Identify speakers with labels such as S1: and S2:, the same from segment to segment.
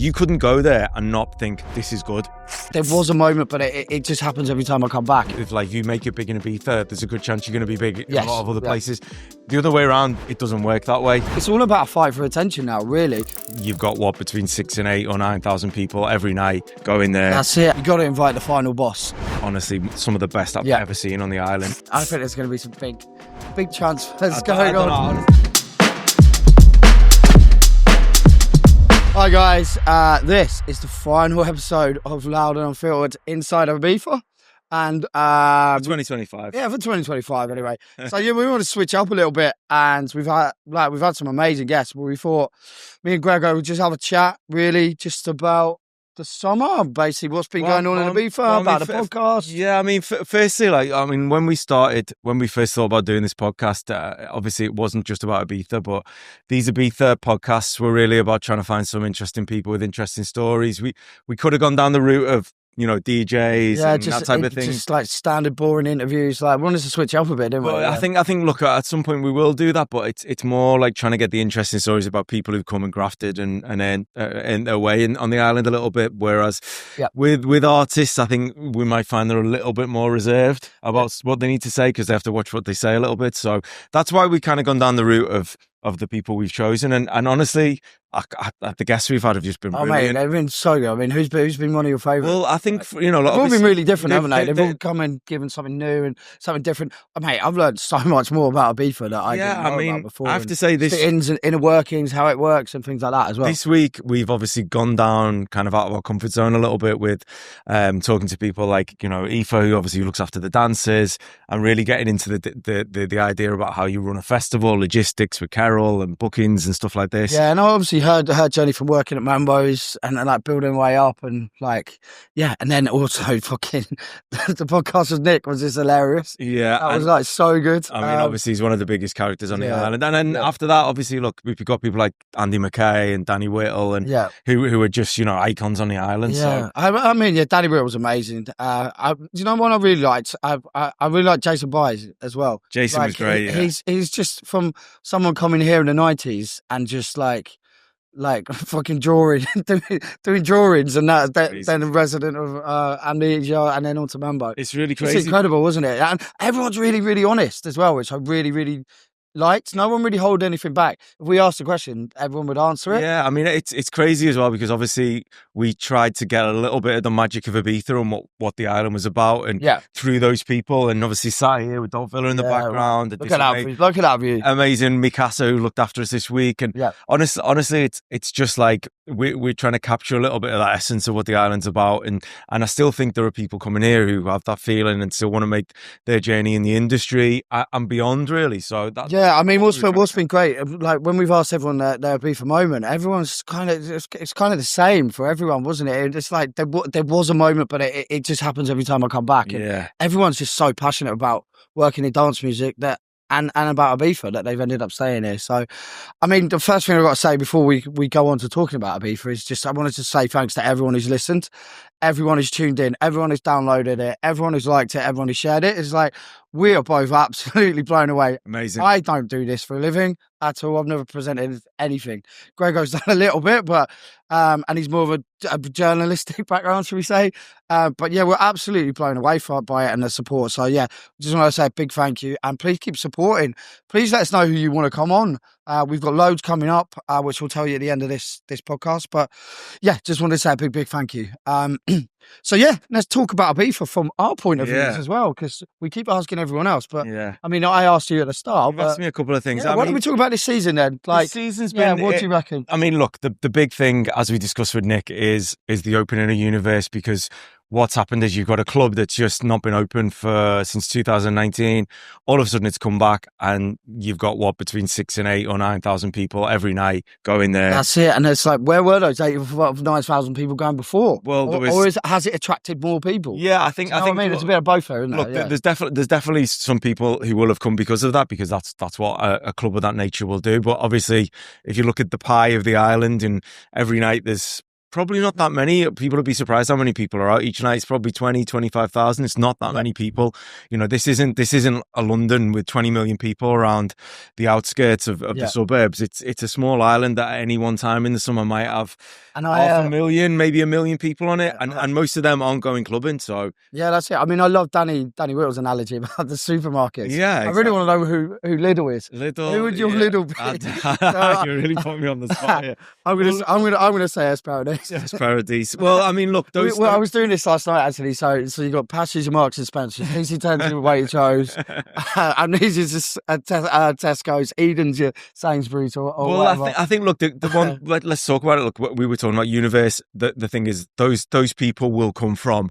S1: you couldn't go there and not think this is good.
S2: There was a moment, but it just happens every time I come back.
S1: If like you make it big in Ibiza, there's a good chance you're going to be big in
S2: Yes,
S1: a lot of other places. The other way around, it doesn't work that way.
S2: It's all about a fight for attention now, really.
S1: You've got what, between 6 and 8 or 9,000 people every night going there.
S2: That's it. You got to invite the final boss.
S1: Honestly, some of the best I've ever seen on the island.
S2: I think there's going to be some big transfers going on. Hi guys, this is the final episode of Loud and Unfiltered inside of Ibiza. And
S1: 2025.
S2: Yeah, for 2025 anyway. So yeah, we want to switch up a little bit, and we've had some amazing guests, but we thought me and Grego would just have a chat, really, just about the summer, basically what's been going on in Ibiza, about the podcast.
S1: Yeah, I mean, firstly, when we first thought about doing this podcast, obviously it wasn't just about Ibiza, but these Ibiza podcasts were really about trying to find some interesting people with interesting stories. We could have gone down the route of, you know, DJs and that type of thing.
S2: Just like standard boring interviews. Like, we wanted to switch up a bit, didn't we?
S1: I think, look, at some point we will do that, but it's more like trying to get the interesting stories about people who've come and grafted and then in their way on the island a little bit. Whereas with artists, I think we might find they're a little bit more reserved about what they need to say because they have to watch what they say a little bit. So that's why we kind of gone down the route of the people we've chosen. And honestly, the guests we've had have just been brilliant.
S2: Mate, they've been so good. I mean, who's been one of your favourites?
S1: Well, I think, you know,
S2: they've all been really different, haven't they? They've all come and given something new and something different. Mate, I've learned so much more about Ibiza that I didn't know about before.
S1: I have to say this,
S2: the ins and inner workings, how it works and things like that as well.
S1: This week, we've obviously gone down kind of out of our comfort zone a little bit with talking to people like, you know, Aoife, who obviously looks after the dances, and really getting into the idea about how you run a festival, logistics with Kerol and bookings and stuff like this.
S2: Yeah, and I obviously heard her journey from working at Mambo's and like building her way up and like, and then also fucking the podcast with Nick was just hilarious. Yeah. That was like so good.
S1: I mean, obviously he's one of the biggest characters on the island. And then after that, obviously, look, we've got people like McKay and Danny Whittle and who are just, you know, icons on the island.
S2: Yeah. So. I mean, Danny Whittle was amazing. You know what I really liked? I really liked Jason Byes as well.
S1: Jason was great.
S2: He's just from someone coming here in the 90s and just like fucking drawing, doing drawings, and then a resident of Amnesia, and then on to Mambo.
S1: It's really crazy.
S2: It's incredible, wasn't it? And everyone's really, really honest as well, which I really, really liked. No one really hold anything back. If we asked a question, everyone would answer it.
S1: Yeah, I mean, it's crazy as well because obviously we tried to get a little bit of the magic of Ibiza and what the island was about, and through those people, and obviously sat here with Dolph Villa in the background.
S2: Look at that view.
S1: Amazing Mikasa who looked after us this week, and honestly, it's just like we're trying to capture a little bit of that essence of what the island's about, and I still think there are people coming here who have that feeling and still want to make their journey in the industry and beyond, really. So that's
S2: I mean, what's been great, like when we've asked everyone their Ibiza moment, everyone's kind of it's kind of the same for everyone, wasn't it? It's like there was a moment, but it just happens every time I come back. And everyone's just so passionate about working in dance music that. And about Ibiza that they've ended up staying here. So, I mean, the first thing I've got to say before we go on to talking about Ibiza is just I wanted to say thanks to everyone who's listened, everyone who's tuned in, everyone who's downloaded it, everyone who's liked it, everyone who's shared it. It's like we are both absolutely blown away.
S1: Amazing.
S2: I don't do this for a living at all. I've never presented anything. Grego's done a little bit, but and he's more of a journalistic background, should we say? But yeah, we're absolutely blown away by it and the support. So yeah, just want to say a big thank you, and please keep supporting. Please let us know who you want to come on. We've got loads coming up, which we'll tell you at the end of this podcast. But yeah, just wanted to say a big thank you. So yeah, let's talk about Ibiza from our point of view as well, because we keep asking everyone else. But I mean, I asked you at the start.
S1: You've asked me a couple of things.
S2: Yeah, why don't we talk about this season then? Like,
S1: this season's been.
S2: What do you reckon?
S1: I mean, look, the big thing, as we discussed with Nick, is the opening of Universe, because what's happened is you've got a club that's just not been open since 2019. All of a sudden it's come back, and you've got between 6 and 8 or 9,000 people every night going there.
S2: That's it. And it's like, where were those 8 or 9,000 people going before?
S1: Well,
S2: has it attracted more people?
S1: Yeah, I think
S2: it's a bit of both there, isn't
S1: look,
S2: it?
S1: there's definitely some people who will have come because of that, because that's what a club of that nature will do. But obviously, if you look at the pie of the island, and every night there's probably not that many. People would be surprised how many people are out each night. It's probably 20, 25,000. It's not that many people. You know, this isn't a London with 20 million people around the outskirts of the suburbs. It's a small island that at any one time in the summer might have half a million, maybe a million people on it, and most of them aren't going clubbing. So
S2: yeah, that's it. I mean, I love Danny Whittle's analogy about the supermarkets.
S1: Yeah,
S2: I really want to know who Lidl is.
S1: Lidl,
S2: who would your Lidl be?
S1: You really put me on the spot here.
S2: I'm gonna say Esperantis.
S1: Esperantis. Well, I mean, look, those.
S2: I was doing this last night actually. So you got Pacha's, Marks and Spencer's, DC10's and Waitrose, Amnesia's Tesco's, Eden's your Sainsbury's or whatever.
S1: I think look, the one. Let's talk about it. Look, what we were talking about Universe. The thing is, those people will come from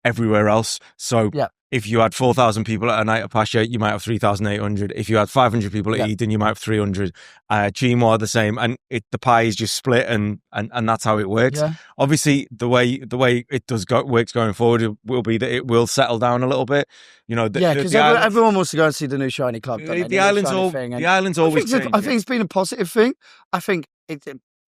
S1: everywhere else. So if you had 4,000 people at a night at Pacha, you might have 3,800. If you had 500 people at Eden, you might have 300. Chima the same, and the pie is just split, and that's how it works. Yeah. Obviously, the way it works going forward will be that it will settle down a little bit. You know,
S2: because everyone wants to go and see the new shiny club.
S1: The island's always.
S2: I think it's been a positive thing. I think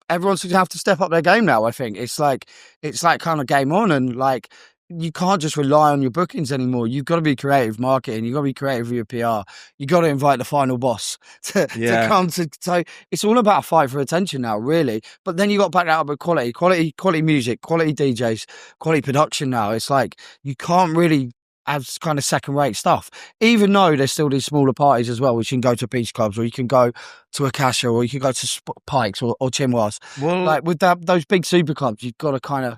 S2: everyone's going to have to step up their game now. I think it's like kind of game on, and like. You can't just rely on your bookings anymore. You've got to be creative marketing. You've got to be creative with your PR. You've got to invite the final boss to come to. So it's all about a fight for attention now, really. But then you got to back that up with quality music, quality DJs, quality production now. It's like you can't really have kind of second-rate stuff, even though there's still these smaller parties as well, which you can go to beach clubs, or you can go to Akasha, or you can go to Pikes or Chimwas. Well, like with those big super clubs, you've got to kind of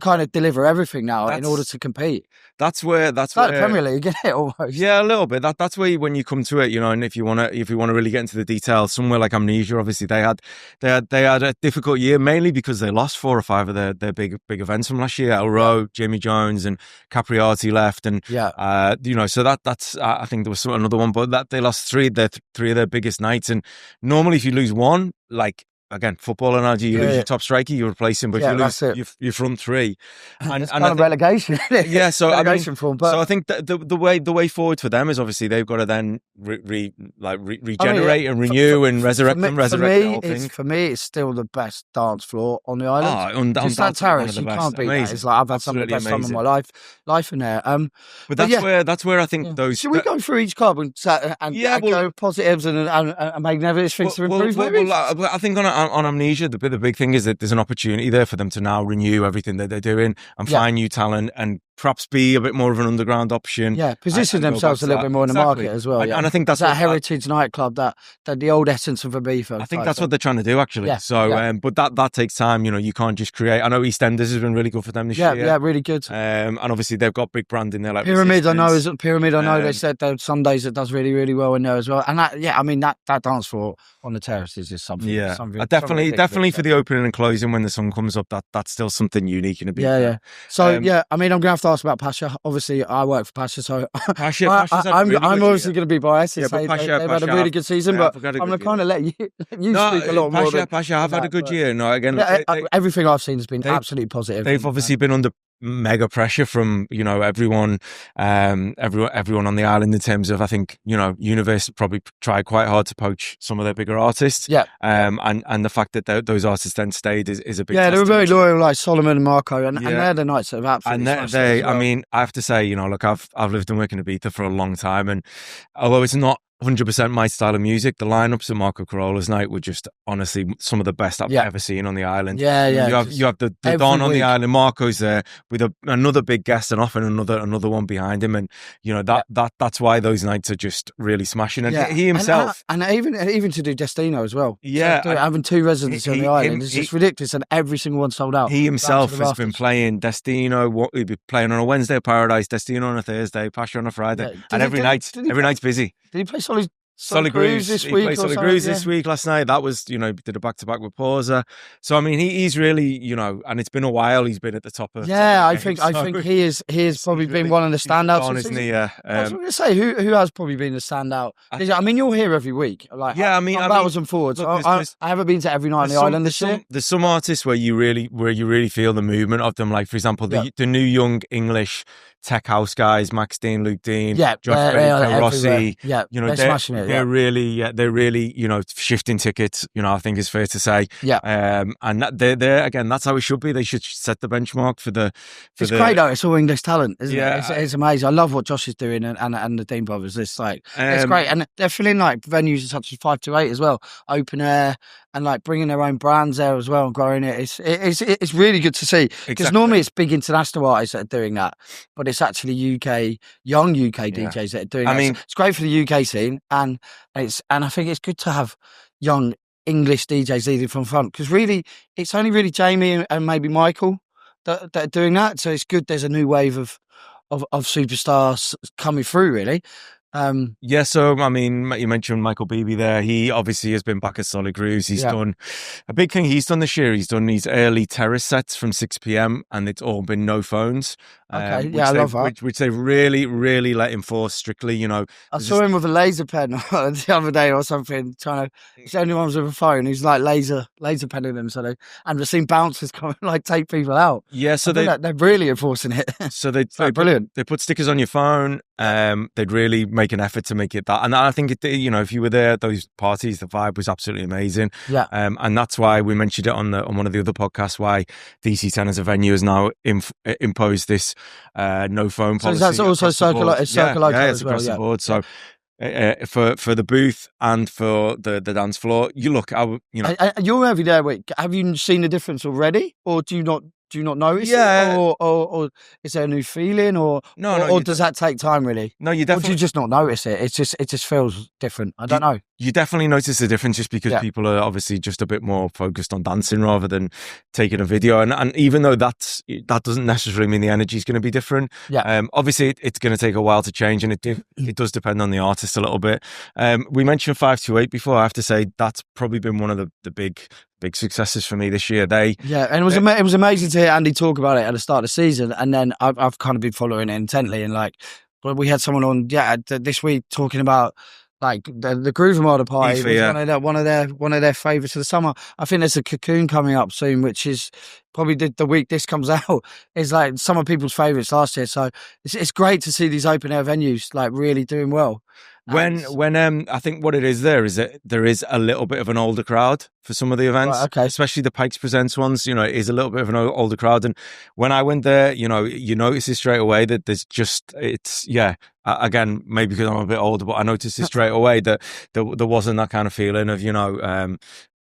S2: kind of deliver everything now in order to compete.
S1: That's where
S2: Premier League, get it almost.
S1: Yeah, a little bit. That's where when you come to it, you know, and if you want to really get into the details, somewhere like Amnesia, obviously they had a difficult year, mainly because they lost 4 or 5 of their big events from last year. Elro, Jimmy Jones, and Capriati left. And you know, so that's I think there was another one, but that they lost 3 of their biggest nights. And normally, if you lose one, like again, football analogy, you lose your top striker, you replace him, but if you lose your front 3,
S2: and it's kind of relegation.
S1: Yeah, so
S2: relegation form. But
S1: so I think that the way forward for them is obviously they've got to then regenerate and renew and resurrect the whole thing.
S2: For me, it's still the best dance floor on the island. Just that terrace, you can't beat that. It's like I've had some of the best time of my life in there.
S1: But that's where I think those.
S2: Should we go through each club and go positives and make negatives things to improve?
S1: I think on Amnesia, the big thing is that there's an opportunity there for them to now renew everything that they're doing and find new talent and perhaps be a bit more of an underground option.
S2: Yeah, position themselves a little bit more in the market as well.
S1: And I think that's
S2: that heritage nightclub, that the old essence of Ibiza.
S1: I think that's what they're trying to do, actually. Yeah, so, but that takes time. You know, you can't just create. I know EastEnders has been really good for them this year.
S2: Yeah, really good.
S1: And obviously they've got big brand in there. Like
S2: Pyramid, I know they said that some days it does really, really well in there as well. And that dance floor on the terrace is just something.
S1: Yeah, definitely for the opening and closing when the sun comes up. That's still something unique in Ibiza.
S2: Yeah. So I mean, I'm gonna have to ask about Pacha. Obviously, I work for Pacha, so I'm obviously going to be biased and say they've had a really good season. But I'm going to kind of let you speak a lot more.
S1: Pacha have had a good year. No, again,
S2: everything I've seen has been absolutely positive.
S1: They've obviously been under mega pressure from, you know, everyone on the island in terms of, I think, you know, Universe probably tried quite hard to poach some of their bigger artists.
S2: Yeah.
S1: And the fact that those artists then stayed is a big
S2: they were very loyal, like Solomon and Marco, and they're the nights that have absolutely
S1: I mean, I have to say, you know, look, I've lived and worked in Ibiza for a long time, and although it's not 100% my style of music, the lineups at Marco Carola's night were just honestly some of the best I've ever seen on the island. You have the Don on the island. Marco's there with another big guest, and often another one behind him, and you know that's why those nights are just really smashing. And he himself,
S2: and even to do Destino as well.
S1: Yeah,
S2: so having 2 residents on the island is just ridiculous, and every single one sold out.
S1: He himself has been playing Destino. He'd be playing on a Wednesday at Paradise, Destino on a Thursday, Pacha on a Friday, and every night's busy.
S2: Did he play
S1: Solid Grooves
S2: this week?
S1: He played Solid Grooves this week last night. That was, you know, did a back-to-back with Pausa. So, I mean, he's really, you know, and it's been a while he's been at the top of
S2: I think he has probably been one of the standouts.
S1: Isn't he? I
S2: was going to say, who has probably been the standout? I mean, you're here every week. Like, backwards and forwards. Look, I haven't been to every night on the island this year.
S1: There's some artists where you really feel the movement of them. Like, for example, the new young English tech house guys, Max Dean, Luke Dean, Joshwa, Rossi.
S2: You know, they're smashing it. it.
S1: They're really, you know, shifting tickets, you know, I think is fair to say.
S2: Yeah.
S1: And they're again, that's how it should be. They should set the benchmark for the.
S2: It's great though. It's all English talent, isn't
S1: Yeah.
S2: it? It's amazing. I love what Josh is doing and the Dean brothers. It's like it's great, and they're filling like venues such as 528 as well, open air, and like bringing their own brands there as well and growing it. It's really good to see, because normally it's big international artists that are doing that, but it's actually young UK DJs that are doing. I mean, it's great for the UK scene, and I think it's good to have young English DJs leading from front, because really it's only really Jamie and maybe Michael that are doing that. So it's good. There's a new wave of superstars coming through, really.
S1: So I mean, you mentioned Michael Beebe there. He obviously has been back at Solid Grooves. He's done a big thing he's done this year. He's done these early terrace sets from 6 p.m. and it's all been no phones.
S2: I love that.
S1: Which they've really let enforce strictly, you know.
S2: I saw him with a laser pen the other day or something, he's the only one with a phone. He's like laser penning them, and we've seen bouncers come and like take people out.
S1: Yeah, so they're
S2: really enforcing it.
S1: So they
S2: brilliant.
S1: They put stickers on your phone. They'd really make an effort to make it that, and I think you know, if you were there at those parties, the vibe was absolutely amazing.
S2: Yeah,
S1: and that's why we mentioned it on one of the other podcasts, why DC10 as a venue has now imposed this no phone policy.
S2: So that's also circle as well.
S1: It's across the board. So for the booth and for the dance floor, you look, you know,
S2: you're every day. Wait, have you seen the difference already, or do you not notice it, or is there a new feeling, or does that take time really?
S1: No, you definitely.
S2: Or do you just not notice it? It just feels different. I don't know.
S1: You definitely notice the difference just because people are obviously just a bit more focused on dancing rather than taking a video. And even though that doesn't necessarily mean the energy is going to be different. Yeah. Obviously, it's going to take a while to change, and it does depend on the artist a little bit. We mentioned 528 before. I have to say that's probably been one of the big successes for me this year. And
S2: it was amazing to hear Andy talk about it at the start of the season, and then I've kind of been following it intently, and like, we had someone on this week talking about like the Groove Armada party was one of their favourites of the summer. I think there's a Cocoon coming up soon, which is probably the week this comes out, is like some of people's favourites last year. So it's great to see these open air venues like really doing well.
S1: When I think what it is there is that there is a little bit of an older crowd for some of the events, especially the Pikes Presents ones. You know, it is a little bit of an older crowd, and when I went there, you know, you notice it straight away that there's just again, maybe because I'm a bit older, but I noticed it straight away that there wasn't that kind of feeling of, you know,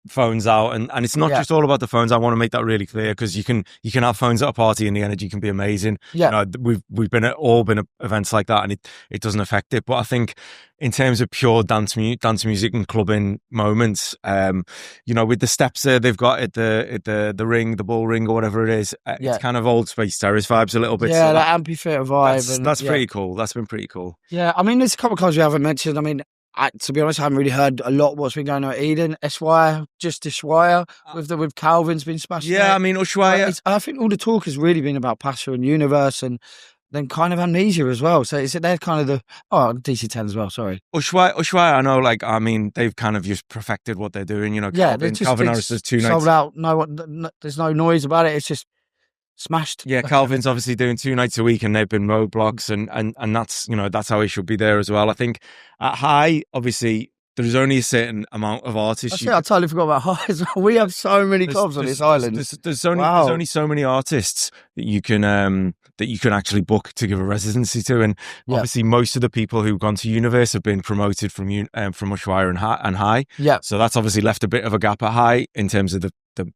S1: phones out, and it's not just all about the phones. I want to make that really clear, because you can have phones at a party and the energy can be amazing. You know, we've been at events like that, and it doesn't affect it. But I think in terms of pure dance music and clubbing moments, you know, with the steps there they've got at the ring, the ball ring or whatever it is, it's kind of old Space Terrace vibes a little bit.
S2: Yeah, so that amphitheater vibe.
S1: That's pretty cool. That's been pretty cool.
S2: Yeah, I mean, there's a couple of clubs we haven't mentioned. I mean, to be honest, I haven't really heard a lot what's been going on at Eden. Ushuaia with Calvin's been smashed.
S1: Yeah, I mean, Ushuaia.
S2: I think all the talk has really been about Pacha and Universe, and then kind of Amnesia as well. So they're kind of the DC10 as well. Sorry,
S1: Ushuaia. I know, like, I mean, they've kind of just perfected what they're doing. You know, Calvin Harris does 2 nights
S2: sold out. There's no noise about it. It's just smashed.
S1: Yeah, Calvin's obviously doing 2 nights a week, and they've been roadblocks, and that's, you know, that's how he should be there as well. I think at High, obviously, there's only a certain amount of artists.
S2: I totally forgot about High as well. We have so many clubs on this island.
S1: There's only so many artists that you can actually book to give a residency to, and obviously most of the people who've gone to Universe have been promoted from Ushuaia and High. Yeah, so that's obviously left a bit of a gap at High in terms of the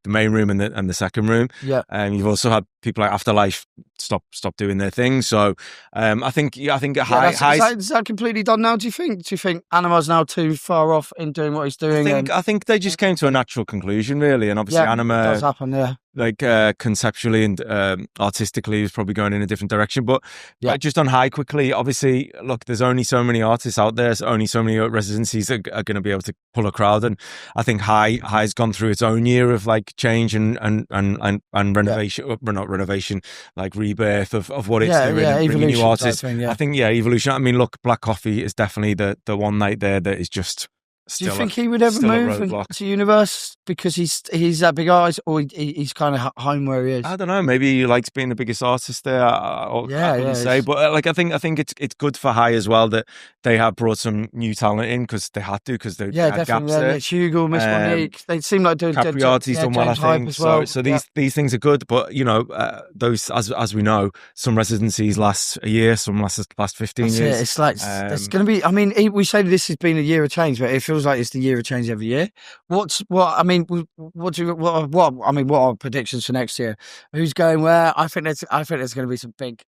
S1: main room and the second room. Yeah, and you've also had people like Afterlife stop doing their thing. So I think High
S2: is that completely done now? Do you think Anima's now too far off in doing what he's doing?
S1: I think they just came to a natural conclusion, really, and obviously Anima
S2: does happen. Yeah.
S1: Like conceptually and artistically is probably going in a different direction, but just on High quickly, obviously, look, there's only so many artists out there, so only so many residencies are going to be able to pull a crowd, and I think High's gone through its own year of like change and renovation, not renovation, like rebirth of what it's doing, and bringing new artists. I think evolution. I mean, look, Black Coffee is definitely the one night there that is just
S2: Do you think he would ever move to Universe because he's that big artist, or he's kind of home where he is?
S1: I don't know. Maybe he likes being the biggest artist there. I couldn't say, but like I think it's good for High as well that they have brought some new talent in because they had to, because they had gaps there.
S2: Hugo, Miss Monique, they seem like doing.
S1: Capriati's done well, I think. Well. So these things are good, but you know, those as we know, some residencies last a year, some last 15 years.
S2: It's like it's going to be. I mean, we say this has been a year of change, but it feels like it's the year of change every year. What are predictions for next year? Who's going where? I think there's going to be some big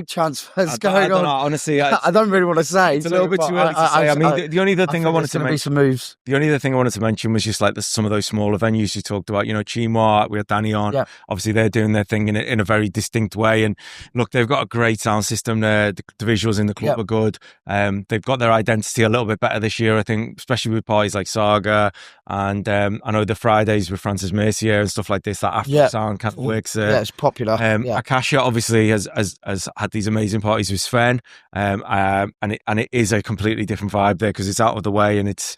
S2: transfers going on. I don't know,
S1: honestly,
S2: I don't really want to say.
S1: It's a little bit too early to say. I mean, the only other thing I wanted to mention,
S2: some moves.
S1: The only other thing I wanted to mention was just like some of those smaller venues you talked about. You know, Chima, we had Danny on. Yeah. Obviously, they're doing their thing in a very distinct way. And look, they've got a great sound system there. The visuals in the club are good. They've got their identity a little bit better this year, I think, especially with parties like Saga. And I know the Fridays with Francis Mercier and stuff like this, that Afro sound kind of works.
S2: It's popular.
S1: Akasha obviously has had these amazing parties with Sven, and it is a completely different vibe there because it's out of the way and it's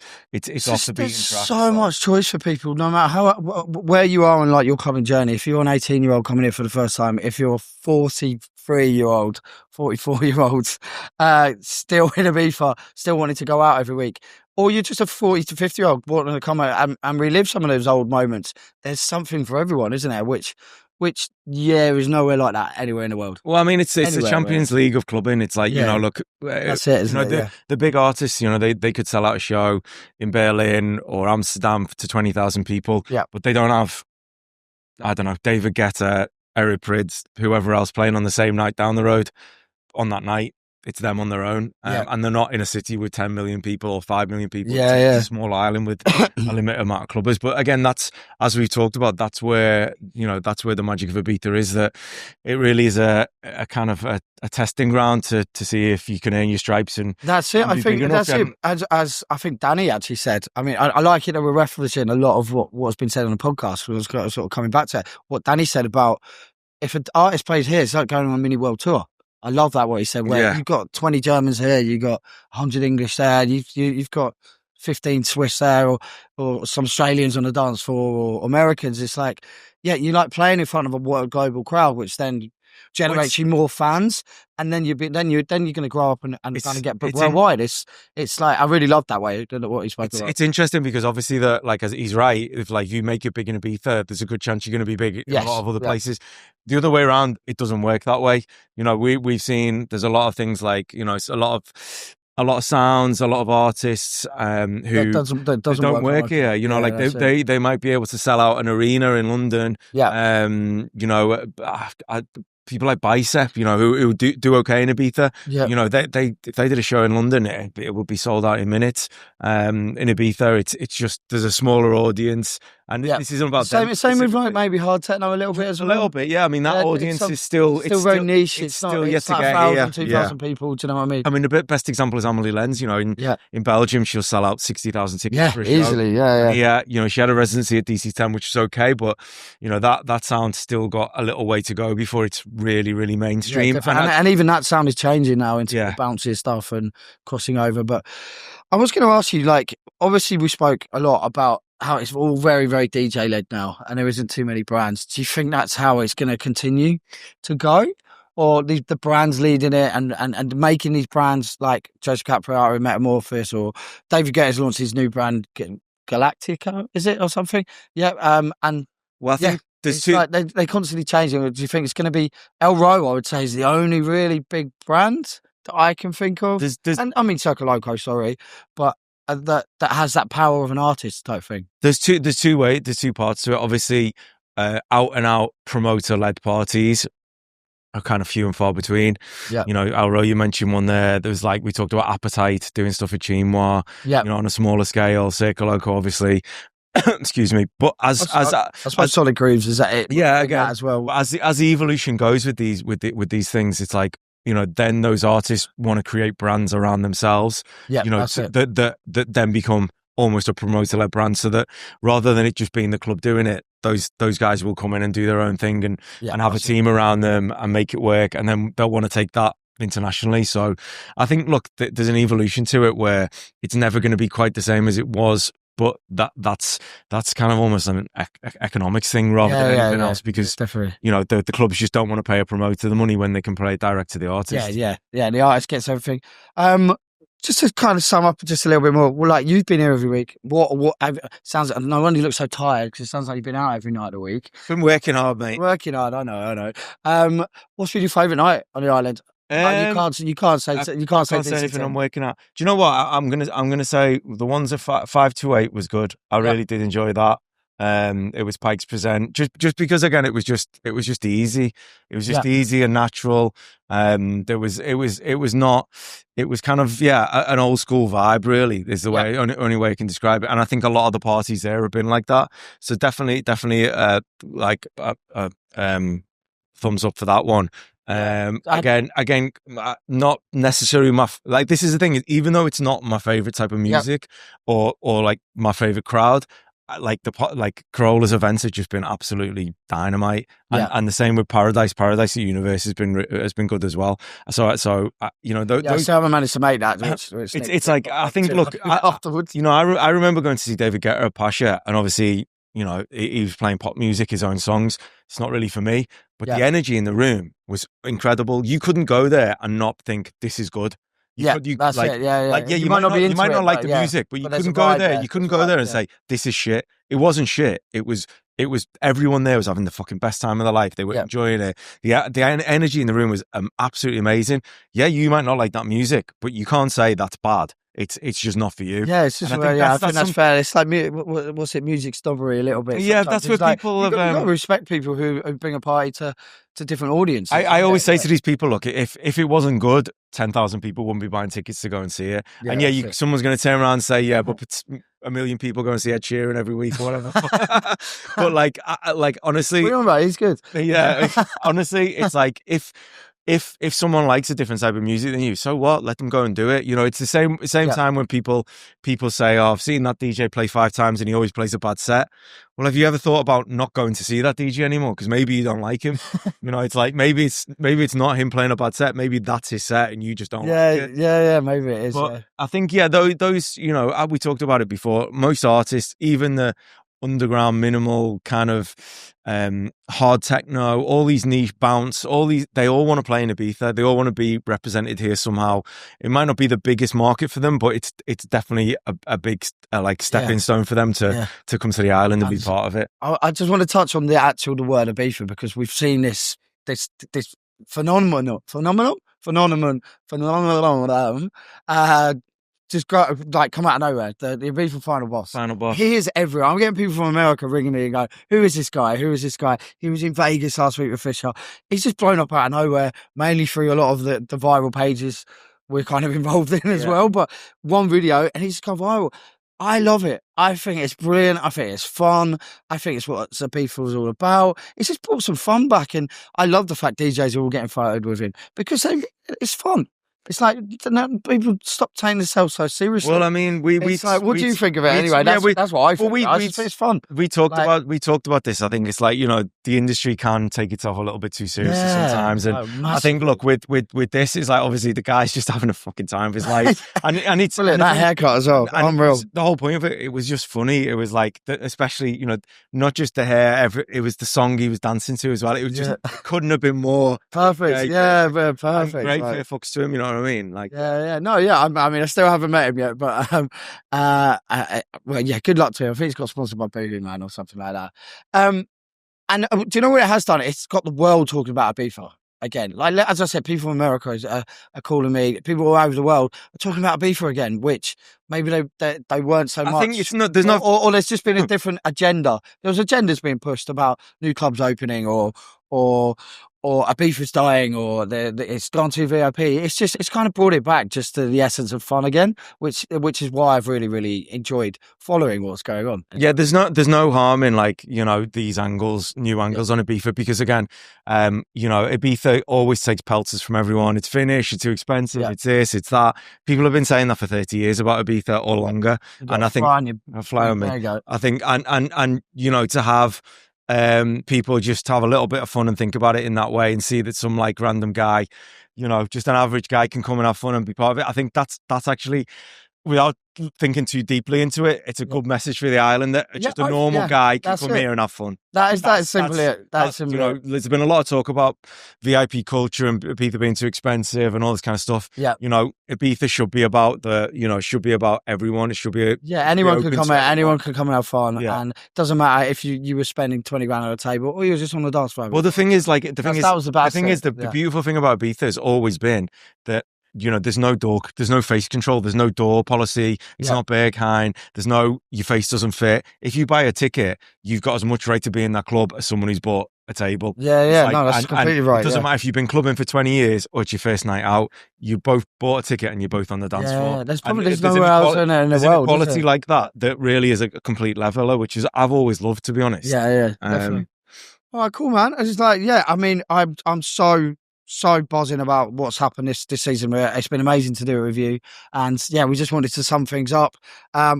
S1: off the beaten track.
S2: So much choice for people, no matter where you are on like your clubbing journey. If you're an 18-year-old coming in for the first time, if you're a 43-year-old, 44-year-old, still in Ibiza, still wanting to go out every week, or you're just a 40 to 50-year-old wanting to come out and relive some of those old moments, there's something for everyone, isn't there? Which is nowhere like that anywhere in the world.
S1: Well, I mean, it's the Champions League of clubbing. It's like, you know, look,
S2: that's it, isn't it?
S1: The big artists, you know, they could sell out a show in Berlin or Amsterdam to 20,000 people, but they don't have, I don't know, David Guetta, Eric Prydz, whoever else playing on the same night down the road on that night. It's them on their own, and they're not in a city with 10 million people or 5 million people. It's a small island with a limited amount of clubbers. But again, that's, as we've talked about, that's where the magic of Ibiza is, that it really is a kind of a testing ground to see if you can earn your stripes. And
S2: that's it. I think that's it. As I think Danny actually said. I mean, I like it that we're referencing a lot of what's been said on the podcast. We was sort of coming back to what Danny said about if an artist plays here, it's like going on a mini world tour. I love that, what he said, where you've got 20 Germans here, you've got 100 English there, you've got 15 Swiss there, or some Australians on the dance floor, or Americans. It's like, you like playing in front of a global crowd, which then generates you more fans, and then you're going to grow up and kind of get booked worldwide. It's like, I really love that way what he spoke about.
S1: It's interesting because obviously as he's right, if like you make it big in Ibiza, there's a good chance you're going to be big in a lot of other places. The other way around, it doesn't work that way. You know, we've seen there's a lot of things like, you know, it's a lot of sounds, a lot of artists who
S2: that doesn't
S1: don't work here. You know, like they might be able to sell out an arena in London. You know, people like Bicep, you know, who do okay in Ibiza. You know, if they did a show in London, it would be sold out in minutes. In Ibiza, it's just there's a smaller audience, and this isn't about
S2: same with like maybe hard techno a little bit as well.
S1: A little bit, yeah. I mean, that audience is still
S2: very niche. It's still yet to get 1,000, 2,000 people. Do you know what I mean?
S1: I mean, the best example is Amelie Lenz. You know, in Belgium, she'll sell out 60,000 tickets for a show.
S2: Easily. Yeah.
S1: You know, she had a residency at DC10, which is okay, but you know that sound still got a little way to go before it's really, really mainstream.
S2: And even that sound is changing now into the bouncy stuff and crossing over. But I was going to ask you, like, obviously we spoke a lot about how it's all very, very DJ led now, and there isn't too many brands. Do you think that's how it's going to continue to go, or the brands leading it and making these brands like Joshwa Capriati, Metamorphosis, or David Guetta's launched his new brand Galactica, is it, or something? And
S1: well, I think there's two.
S2: Like they constantly changing. Do you think it's going to be El Ro? I would say is the only really big brand that I can think of. And I mean Circo Loco, sorry, but that has that power of an artist type thing.
S1: There's two parts to it. Obviously, out and out promoter led parties are kind of few and far between. You know, Alro, you mentioned one there. There was like, we talked about Appetite doing stuff at Chimois, you know, on a smaller scale. Circo Loco, obviously. Excuse me. But as
S2: Solid Grooves, is that it?
S1: Yeah, again,
S2: as well.
S1: As the evolution goes with these things, it's like, you know, then those artists want to create brands around themselves. You know, that then become almost a promoter-led brand, so that rather than it just being the club doing it, those guys will come in and do their own thing and have a team around them and make it work, and then they'll want to take that internationally. So I think, look, there's an evolution to it where it's never going to be quite the same as it was. But that's kind of almost an economics thing rather than anything else, because you know the clubs just don't want to pay a promoter the money when they can play it direct to the artist.
S2: Yeah. The artist gets everything. Just to kind of sum up just a little bit more, well, like you've been here every week. What sounds like, no wonder you look so tired, because it sounds like you've been out every night of the week.
S1: Been working hard, mate.
S2: Working hard, I know. What's been your favourite night on the island? You can't say
S1: anything I'm working at. Do you know what? I'm gonna say the ones at 5 to 8 was good. I really did enjoy that. It was Pikes present, just because again it was just easy. It was just easy and natural. It was kind of an old school vibe, really, is the way only way I can describe it. And I think a lot of the parties there have been like that. So definitely thumbs up for that one. Again, not necessarily this is the thing, even though it's not my favorite type of music or like my favorite crowd, like Carola's events have just been absolutely dynamite, and the same with Paradise at Universe has been good as well. So you know, those,
S2: I haven't managed to make that.
S1: It's like, I think, look, afterwards, you know, I remember going to see David Guetta at Pacha, and obviously, you know, he was playing pop music, his own songs. It's not really for me, but the energy in the room was incredible. You couldn't go there and not think this is good. You might not like the music, but you couldn't go there. You couldn't go there and say this is shit. It wasn't shit. It was everyone there was having the fucking best time of their life. They were enjoying it. The energy in the room was absolutely amazing. Yeah, you might not like that music, but you can't say that's bad. It's just not for you.
S2: Yeah, it's just I think that's fair. It's like what's it, music snobbery a little bit.
S1: Yeah, that's what people have.
S2: You got to respect people who bring a party to different audiences. I
S1: always say to these people, look, if it wasn't good, 10,000 people wouldn't be buying tickets to go and see it. Yeah, and someone's going to turn around and say, but it's a million people go and see Ed Sheeran every week or whatever. But like honestly,
S2: he's good.
S1: Yeah, honestly, it's like if someone likes a different type of music than you, so what? Let them go and do it. You know, it's the same time when people say, "Oh, I've seen that DJ play 5 times and he always plays a bad set." Well, have you ever thought about not going to see that DJ anymore because maybe you don't like him? You know, it's like maybe it's not him playing a bad set. Maybe that's his set and you just don't like it.
S2: Yeah, maybe it is.
S1: But I think those, you know, we talked about it before. Most artists, even the underground minimal kind of hard techno, all these niche bounce, they all want to play in Ibiza. They all want to be represented here somehow. It might not be the biggest market for them, but it's definitely a big stepping stone for them to come to the island and be part of it.
S2: I just want to touch on the word Ibiza, because we've seen this phenomenon just come out of nowhere. The Ibiza final boss. He is everywhere. I'm getting people from America ringing me and going, who is this guy? He was in Vegas last week with Fisher. He's just blown up out of nowhere, mainly through a lot of the viral pages we're kind of involved in as well. But one video and he's gone viral. I love it. I think it's brilliant. I think it's fun. I think it's what Ibiza is all about. It's just brought some fun back, and I love the fact DJs are all getting photoed with him because it's fun. It's like people stop taking themselves so seriously.
S1: Well, I mean, what
S2: do you think of it anyway? That's what I think. I just think it's fun.
S1: We talked about this. I think it's like, you know, the industry can take itself a little bit too seriously sometimes, and I think, look, with this, it's like obviously the guy's just having a fucking time of his life, and it's
S2: brilliant, that haircut as well. Unreal.
S1: The whole point of it was just funny. It was like, especially, you know, not just the hair. It was the song he was dancing to as well. It was just couldn't have been more
S2: perfect. Perfect.
S1: Great fair fucks to him. You know what I mean? Like,
S2: I mean, I still haven't met him yet, but good luck to him. I think he's got sponsored by Boohoo Man or something like that. And do you know what it has done? It's got the world talking about Ibiza again. Like, as I said, people from America are calling me. People all over the world are talking about Ibiza again, which maybe they weren't so much.
S1: I think it's not. There's no,
S2: or there's just been a different agenda. There's agendas being pushed about new clubs opening or Ibiza's dying, or it's gone to VIP. It's kind of brought it back just to the essence of fun again, which is why I've really, really enjoyed following what's going on.
S1: Yeah, there's no harm in, like, you know, these new angles on Ibiza, because again, you know, Ibiza always takes pelters from everyone. It's finished, it's too expensive, it's this, it's that. People have been saying that for 30 years about Ibiza or longer, and I think
S2: fly on me.
S1: I think, and you know, to have people just have a little bit of fun and think about it in that way, and see that some like random guy, just an average guy, can come and have fun and be part of it. I think that's actually, without thinking too deeply into it, it's a good message for the island that just a normal guy can come here and have fun.
S2: That's simply it. That's
S1: there's been a lot of talk about VIP culture and Ibiza being too expensive and all this kind of stuff.
S2: Yeah.
S1: Ibiza should be about should be about everyone. It should be
S2: anyone can come here, anyone can come and have fun, and it doesn't matter if you were spending 20 grand on a table or you were just on the dance floor.
S1: Well, the thing is, the beautiful thing about Ibiza has always been that, there's no door, there's no face control, there's no door policy. It's not Berghain. There's no, your face doesn't fit. If you buy a ticket, you've got as much right to be in that club as someone who's bought a table.
S2: That's completely right.
S1: It doesn't matter if you've been clubbing for 20 years or it's your first night out. You both bought a ticket and you're both on the dance floor.
S2: There's nowhere else in the world.
S1: Quality like that really is a complete leveler, which is I've always loved, to be honest.
S2: Definitely. All right, cool, man. It's just like, I mean, I'm so buzzing about what's happened this season. It's been amazing to do it with you, and we just wanted to sum things up.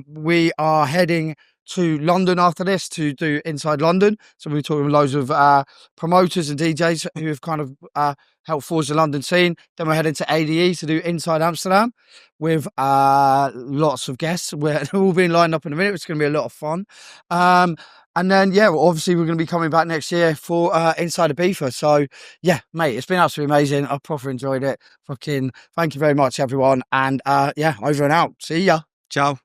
S2: We are heading to London after this to do Inside London, so we're talking with loads of promoters and DJs who have kind of helped forge the London scene. Then we're heading to ADE to do Inside Amsterdam with lots of guests. We're all being lined up in a minute. It's going to be a lot of fun. And then, obviously we're going to be coming back next year for Inside Ibiza. So, mate, it's been absolutely amazing. I've proper enjoyed it. Fucking thank you very much, everyone. And, over and out. See ya.
S1: Ciao.